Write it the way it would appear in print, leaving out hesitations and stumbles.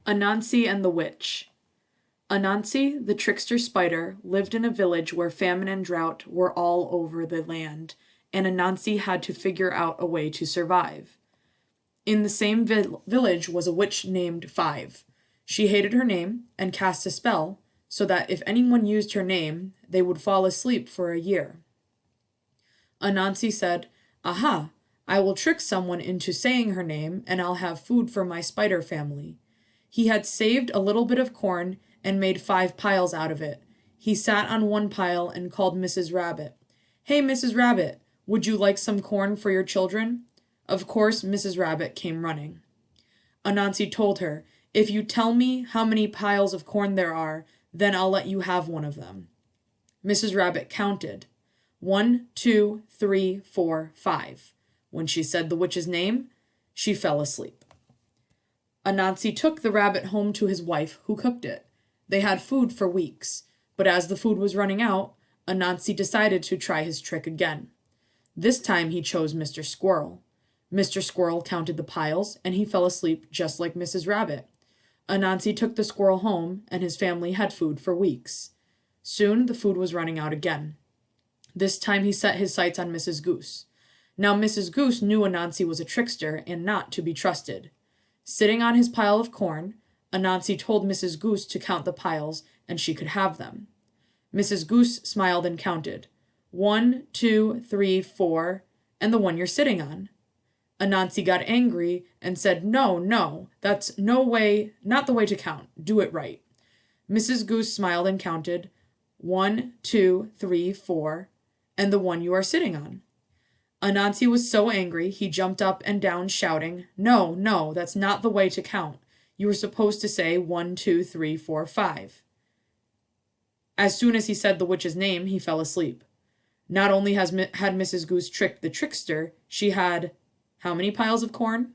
Anansi and the Witch. Anansi, the trickster spider, lived in a village where famine and drought were all over the land, and Anansi had to figure out a way to survive. In the same village was a witch named Five. She hated her name and cast a spell so that if anyone used her name, they would fall asleep for a year. Anansi said, "Aha! I will trick someone into saying her name, and I'll have food for my spider family." He had saved a little bit of corn and made 5 piles out of it. He sat on one pile and called Mrs. Rabbit. "Hey, Mrs. Rabbit, would you like some corn for your children?" Of course, Mrs. Rabbit came running. Anansi told her, "If you tell me how many piles of corn there are, then I'll let you have one of them." Mrs. Rabbit counted. 1, 2, 3, 4, 5. When she said the witch's name, she fell asleep. Anansi took the rabbit home to his wife, who cooked it. They had food for weeks, but as the food was running out, Anansi decided to try his trick again. This time he chose Mr. Squirrel. Mr. Squirrel counted the piles, and he fell asleep just like Mrs. Rabbit. Anansi took the squirrel home, and his family had food for weeks. Soon the food was running out again. This time he set his sights on Mrs. Goose. Now Mrs. Goose knew Anansi was a trickster and not to be trusted. Sitting on his pile of corn, Anansi told Mrs. Goose to count the piles, and she could have them. Mrs. Goose smiled and counted. 1, 2, 3, 4, and the one you're sitting on. Anansi got angry and said, No, that's not the way to count. Do it right." Mrs. Goose smiled and counted. 1, 2, 3, 4, and the one you are sitting on. Anansi was so angry he jumped up and down shouting, No, that's not the way to count. You were supposed to say 1, 2, 3, 4, 5. As soon as he said the witch's name, he fell asleep. Not only had Mrs. Goose tricked the trickster, she had how many piles of corn?